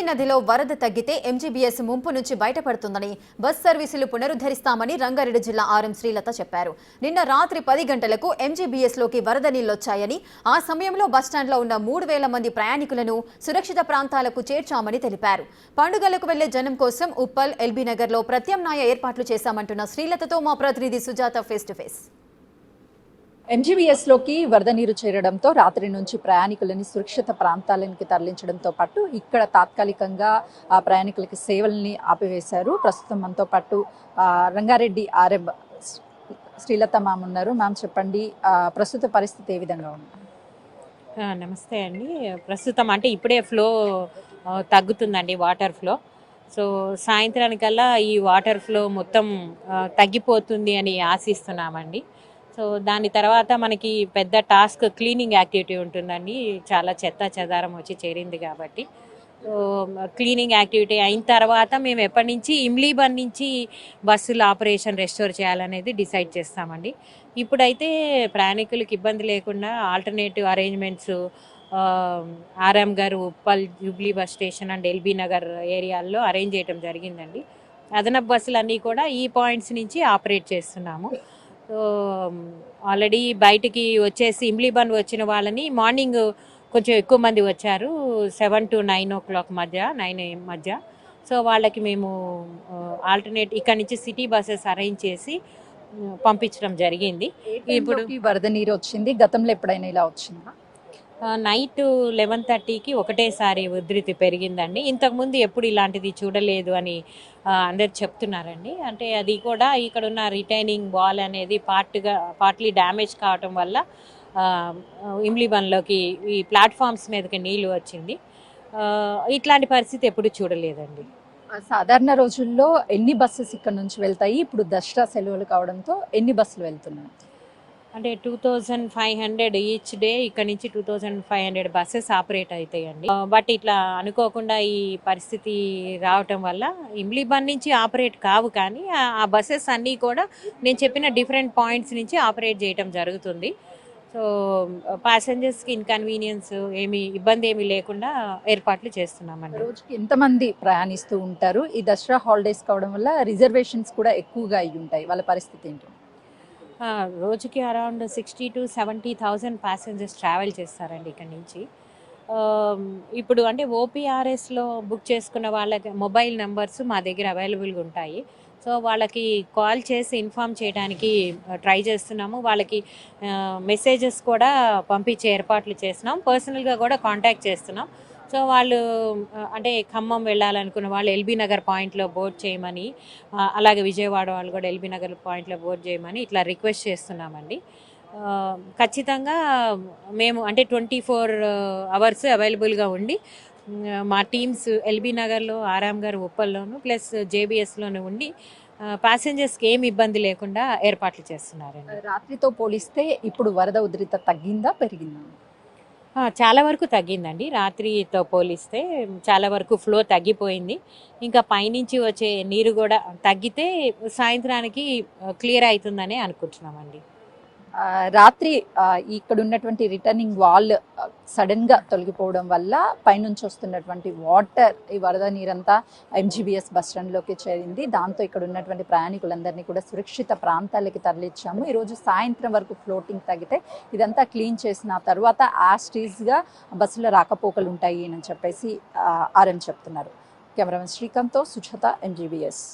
నదిలో వరద తగ్గితే ఎంజీబీఎస్ ముంపు నుంచి బయటపడుతుందని బస్ సర్వీసులు పునరుద్ధరిస్తామని రంగారెడ్డి జిల్లా ఆర్ఎం శ్రీలత చెప్పారు. నిన్న రాత్రి 10 గంటలకు ఎంజీబీఎస్ లోకి వరద నీళ్లొచ్చాయని, ఆ సమయంలో బస్టాండ్లో ఉన్న 3000 మంది ప్రయాణికులను సురక్షిత ప్రాంతాలకు చేర్చామని తెలిపారు. పండుగలకు వెళ్లే జనం కోసం ఉప్పల్, ఎల్బీ నగర్లో ప్రత్యామ్నాయ ఏర్పాట్లు చేశామంటున్న శ్రీలతతో మా ప్రతినిధి సుజాత ఫేస్ టు ఫేస్. ఎంజీబీఎస్లోకి వరద నీరు చేరడంతో రాత్రి నుంచి ప్రయాణికులని సురక్షిత ప్రాంతాలకి తరలించడంతో పాటు ఇక్కడ తాత్కాలికంగా ప్రయాణికులకి సేవల్ని ఆపివేశారు. ప్రస్తుతం మనతో పాటు రంగారెడ్డి ఆర్ఎం శ్రీలత మ్యామ్ ఉన్నారు. మ్యామ్ చెప్పండి, ప్రస్తుత పరిస్థితి ఏ విధంగా ఉంది? నమస్తే అండి. ప్రస్తుతం అంటే ఇప్పుడే ఫ్లో తగ్గుతుందండి, వాటర్ ఫ్లో. సో సాయంత్రానికల్లా ఈ వాటర్ ఫ్లో మొత్తం తగ్గిపోతుంది అని ఆశిస్తున్నామండి. సో దాని తర్వాత మనకి పెద్ద టాస్క్ క్లీనింగ్ యాక్టివిటీ ఉంటుందండి. చాలా చెత్త చెదారం వచ్చి చేరింది కాబట్టి సో క్లీనింగ్ యాక్టివిటీ అయిన తర్వాత మేము ఎప్పటి నుంచి ఇమ్లీబన్ నుంచి బస్సుల ఆపరేషన్ రెస్టోర్ చేయాలనేది డిసైడ్ చేస్తామండి. ఇప్పుడైతే ప్రయాణికులకు ఇబ్బంది లేకుండా ఆల్టర్నేటివ్ అరేంజ్మెంట్స్ ఆర్ఎం గారు Uppal Jubilee bus station and LB Nagar ఏరియాల్లో అరేంజ్ చేయడం జరిగిందండి. అదనపు బస్సులు అన్నీ కూడా ఈ పాయింట్స్ నుంచి ఆపరేట్ చేస్తున్నాము. సో ఆల్రెడీ బయటికి వచ్చేసి ఇమ్లీబన్ వచ్చిన వాళ్ళని మార్నింగ్ కొంచెం ఎక్కువ మంది వచ్చారు, 7 to 9 o'clock మధ్య, 9 AM మధ్య. సో వాళ్ళకి మేము ఆల్టర్నేట్ ఇక్కడ నుంచి సిటీ బస్సెస్ అరేంజ్ చేసి పంపించడం జరిగింది. ఇప్పుడు వరద నీరు వచ్చింది, గతంలో ఎప్పుడైనా ఇలా వచ్చిందా? నైట్ 11:30కి ఒకటేసారి ఉధృతి పెరిగిందండి. ఇంతకుముందు ఎప్పుడు ఇలాంటిది చూడలేదు అని అందరు చెప్తున్నారండి. అంటే అది కూడా ఇక్కడ ఉన్న రిటైనింగ్ వాల్ అనేది పార్ట్లీ డ్యామేజ్ కావటం వల్ల ఇమ్లీబన్లోకి ఈ ప్లాట్ఫామ్స్ మీదకి నీళ్లు వచ్చింది. ఇట్లాంటి పరిస్థితి ఎప్పుడు చూడలేదండి. సాధారణ రోజుల్లో ఎన్ని బస్సెస్ ఇక్కడ నుంచి వెళ్తాయి? ఇప్పుడు దసరా సెలవులు కావడంతో ఎన్ని బస్సులు వెళ్తున్నాయి? అంటే 2500 ఈచ్ డే ఇక్కడ నుంచి 2500 బస్సెస్ ఆపరేట్ అవుతాయండి. బట్ ఇట్లా అనుకోకుండా ఈ పరిస్థితి రావటం వల్ల ఇమ్లీబన్ నుంచి ఆపరేట్ కావు, కానీ ఆ బస్సెస్ అన్నీ కూడా నేను చెప్పిన డిఫరెంట్ పాయింట్స్ నుంచి ఆపరేట్ చేయటం జరుగుతుంది. సో ప్యాసింజర్స్కి ఇన్కన్వీనియన్స్ ఇబ్బంది ఏమీ లేకుండా ఏర్పాట్లు చేస్తున్నామండి. రోజుకి ఎంతమంది ప్రయాణిస్తూ ఉంటారు? ఈ దసరా హాలిడేస్ కావడం వల్ల రిజర్వేషన్స్ కూడా ఎక్కువగా అయ్యి ఉంటాయి, వాళ్ళ పరిస్థితి ఏంటి? రోజుకి అరౌండ్ 60,000 to 70,000 ప్యాసింజర్స్ ట్రావెల్ చేస్తారండి ఇక్కడ నుంచి. ఇప్పుడు అంటే ఓపీఆర్ఎస్లో బుక్ చేసుకున్న వాళ్ళకి మొబైల్ నెంబర్స్ మా దగ్గర అవైలబుల్గా ఉంటాయి. సో వాళ్ళకి కాల్ చేసి ఇన్ఫామ్ చేయడానికి ట్రై చేస్తున్నాము. వాళ్ళకి మెసేజెస్ కూడా పంపించే ఏర్పాట్లు చేస్తున్నాం. పర్సనల్గా కూడా కాంటాక్ట్ చేస్తున్నాం. సో వాళ్ళు అంటే ఖమ్మం వెళ్ళాలనుకున్న వాళ్ళు ఎల్బీ నగర్ పాయింట్లో బోర్డ్ చేయమని, అలాగే విజయవాడ వాళ్ళు కూడా ఎల్బీ నగర్ పాయింట్లో బోర్డ్ చేయమని ఇట్లా రిక్వెస్ట్ చేస్తున్నామండి. ఖచ్చితంగా మేము అంటే 24 hours అవైలబుల్గా ఉండి మా టీమ్స్ ఎల్బీ నగర్లో, ఆర్ఎం గారు ఉప్పల్లోను ప్లస్ జేబీఎస్లోనూ ఉండి ప్యాసింజర్స్కి ఏమి ఇబ్బంది లేకుండా ఏర్పాట్లు చేస్తున్నారండి. రాత్రితో పోలిస్తే ఇప్పుడు వరద ఉధృత తగ్గిందా, పెరిగిందా? చాలా వరకు తగ్గిందండి. రాత్రితో పోలిస్తే చాలా వరకు ఫ్లో తగ్గిపోయింది. ఇంకా పైనుంచి వచ్చే నీరు కూడా తగ్గితే సాయంత్రానికి క్లియర్ అవుతుందని అనుకుంటున్నామండి. రాత్రి ఇక్కడ ఉన్నటువంటి రిటర్నింగ్ వాల్ సడన్ గా తొలగిపోవడం వల్ల పైనుంచి వస్తున్నటువంటి వాటర్, ఈ వరద నీరంతా ఎంజీబీఎస్ బస్ స్టాండ్లోకి చేరింది. దాంతో ఇక్కడ ఉన్నటువంటి ప్రయాణికులందరినీ కూడా సురక్షిత ప్రాంతాలకి తరలించాము. ఈరోజు సాయంత్రం వరకు ఫ్లోటింగ్ తగ్గితే ఇదంతా క్లీన్ చేసిన తర్వాత యాస్టీస్గా బస్సుల రాకపోకలు ఉంటాయి అని చెప్పేసి ఆర్ఎం చెప్తున్నారు. కెమెరామెన్ శ్రీకాంత్తో సుజాత, ఎంజీబీఎస్.